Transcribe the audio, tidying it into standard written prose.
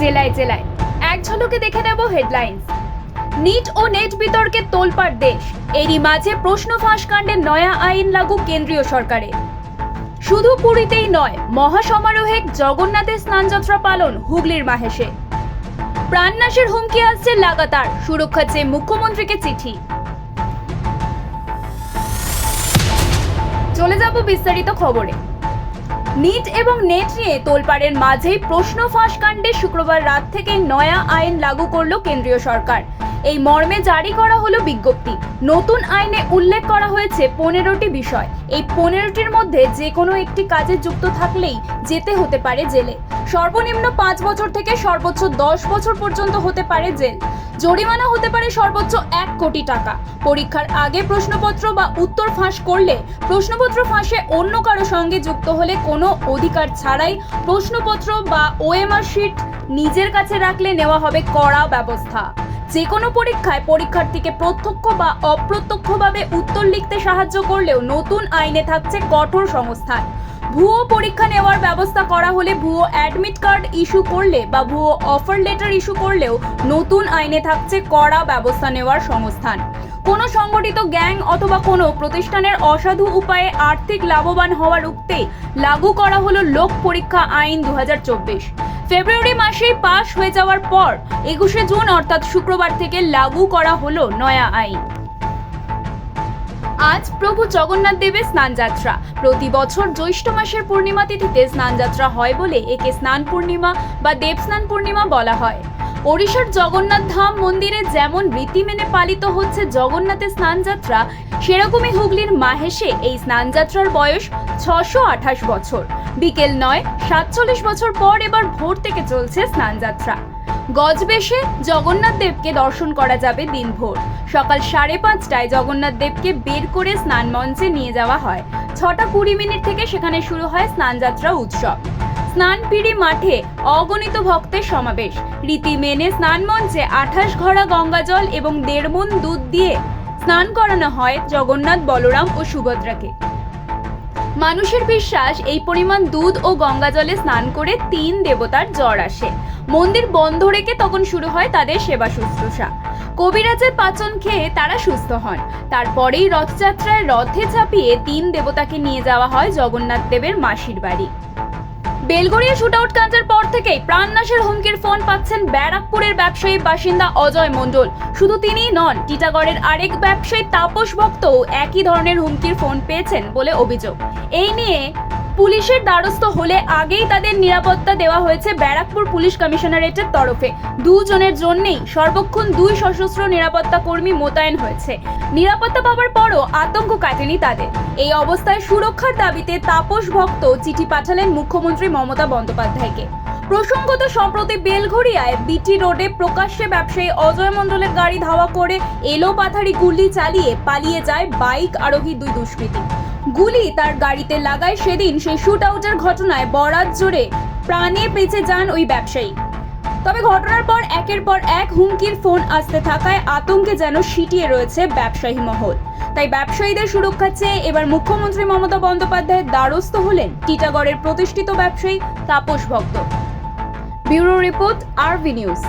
জেলায় জেলায়। এক ঝলকে দেখে নেব হেডলাইন্স। নিট ও নেট বিতর্কে তোলপাড় দেশ, এরই মাঝে প্রশ্ন ফাঁস কাণ্ডে নয়া আইন লাগু কেন্দ্রীয় সরকারের। শুধু পুরীতেই নয়, মহাসমারোহে জগন্নাথের স্নানযাত্রা পালন হুগলির মাহেশে। প্রাণনাশের হুমকি আসছে লাগাতার, সুরক্ষা চেয়ে মুখ্যমন্ত্রীকে চিঠি। চলে যাব বিস্তারিত খবরে। নিট এবং নেট নিয়ে তোলপাড়ের মাঝেই প্রশ্ন ফাঁস কাণ্ডে শুক্রবার রাত থেকে নয়া আইন লাগু করল কেন্দ্রীয় সরকার। এই মর্মে জারি করা হলো বিজ্ঞপ্তি। নতুন আইনে উল্লেখ করা হয়েছে 15টি বিষয়। এই 15টির মধ্যে যে কোনো একটি কাজে যুক্ত থাকলেই যেতে হতে পারে জেলে। সর্বনিম্ন 5 বছর থেকে সর্বোচ্চ 10 বছর পর্যন্ত হতে পারে জেল। জরিমানা হতে পারে সর্বোচ্চ 1 কোটি টাকা। পরীক্ষার আগে প্রশ্নপত্র বা উত্তর ফাঁস করলে, প্রশ্নপত্র ফাঁসে অন্য কারো সঙ্গে যুক্ত হলে কোনো অধিকার ছাড়াই প্রশ্নপত্র বা ওএমআর শিট নিজের কাছে রাখলে নেওয়া হবে কড়া ব্যবস্থা। যে কোনো পরীক্ষায় পরীক্ষার্থীকে প্রত্যক্ষ বা অপ্রত্যক্ষভাবে উত্তর লিখতে সাহায্য করলেও নতুন আইনে থাকছে কঠোর সংস্থান। ভুয়ো পরীক্ষা নেওয়ার ব্যবস্থা করা হলে, ভুয়ো অ্যাডমিট কার্ড ইস্যু করলে বা ভুয়ো অফার লেটার ইস্যু করলেও নতুন আইনে থাকছে কড়া ব্যবস্থা নেওয়ার সংস্থান। কোনো সংগঠিত গ্যাং অথবা কোনো প্রতিষ্ঠানের অসাধু উপায়ে আর্থিক লাভবান হওয়ার রুখতে লাগু করা হলো লোক পরীক্ষা আইন 2024। ফেব্রুয়ারি মাসেই পাশ হয়ে যাওয়ার পর 21শে জুন অর্থাৎ শুক্রবার থেকে লাগু করা হলো নয়া আইন। আজ প্রভু জগন্নাথ দেবের স্নানযাত্রা। প্রতি বছর জ্যৈষ্ঠ মাসের পূর্ণিমা তিথিতে স্নানযাত্রা হয় বলে একে স্নান পূর্ণিমা বা দেবস্নান পূর্ণিমা বলা হয়। ওড়িশার জগন্নাথ ধাম মন্দিরে যেমন রীতি মেনে পালিত হচ্ছে জগন্নাথের স্নানযাত্রা, সেরকমই হুগলির মাহেশে এই স্নানযাত্রার বয়স 628 বছর। বিকেল 9:47 বছর পর এবার ভোর থেকে চলছে স্নানযাত্রা। গজবেশে জগন্নাথ দেবকে দর্শন করা যাবে দিনভর। সকাল 5:30টায় জগন্নাথ দেবকে বের করে স্নান মঞ্চে নিয়ে যাওয়া হয়। 6:20 থেকে সেখানে শুরু হয় স্নানযাত্রা উৎসব। স্নানপিড়ি মাঠে অগণিত ভক্তের সমাবেশ। রীতি মেনে স্নান মঞ্চে 28 ঘড়া গঙ্গা জল এবং 1.5 মণ দুধ দিয়ে স্নান করানো হয় জগন্নাথ, বলরাম ও সুভদ্রাকে। মানুষের বিশ্বাস, এই পরিমাণ দুধ ও গঙ্গা জলে স্নান করে 3 দেবতার জ্বর আসে। মন্দির বন্ধ রেখে তখন শুরু হয় তাদের সেবা শুশ্রূষা। কবিরাজের পাচন খেয়ে তারা সুস্থ হন। তারপরেই রথযাত্রায় রথে চাপিয়ে 3 দেবতাকে নিয়ে যাওয়া হয় জগন্নাথ দেবের মাসির বাড়ি। বেলগড়িয়া শুটআউট কাণ্ডের পর থেকেই প্রাণনাশের হুমকির ফোন পাচ্ছেন ব্যারাকপুরের ব্যবসায়ী বাসিন্দা অজয় মণ্ডল। শুধু তিনিই নন, টিটাগড়ের আরেক ব্যবসায়ী তাপস ভক্তও একই ধরনের হুমকির ফোন পেয়েছেন বলে অভিযোগ। এই নিয়ে পুলিশের দ্বারস্থ হলে আগেই তাদের নিরাপত্তা দেওয়া হয়েছে ব্যারাকপুর পুলিশ কমিশনারেটের তরফে। দুজনের জন্যই সর্বক্ষণ 2 সশস্ত্র নিরাপত্তা কর্মী মোতায়েন হয়েছে। নিরাপত্তা পাওয়ার পরও আতঙ্ক কাটেনি তাদের। এই অবস্থায় সুরক্ষার দাবিতে তাপস ভক্ত চিঠি পাঠালেন মুখ্যমন্ত্রী মমতা বন্দ্যোপাধ্যায়কে। প্রসঙ্গত, সম্প্রতি বেলঘড়িয়ায় বিটি রোডে প্রকাশ্যে ব্যবসায়ী অজয় মণ্ডলের গাড়ি ধাওয়া করে এলোপাথারি গুলি চালিয়ে পালিয়ে যায় বাইক আরোহী 2 দুষ্কৃতী। গুলি তার গাড়িতে লাগায়। সেদিন সেই শুট আউটের ঘটনায় বরাত জোরে প্রাণে বেঁচে যান ওই ব্যবসায়ী। তবে ঘটনার পর একের পর এক হুমকির ফোন আসতে থাকায় আতঙ্কে যেন সিটিয়ে রয়েছে ব্যবসায়ী মহল। তাই ব্যবসায়ীদের সুরক্ষা চেয়ে এবার মুখ্যমন্ত্রী মমতা বন্দ্যোপাধ্যায়ের দ্বারস্থ হলেন টিটাগড়ের প্রতিষ্ঠিত ব্যবসায়ী Tapas Bhakta. Bureau report, RV news.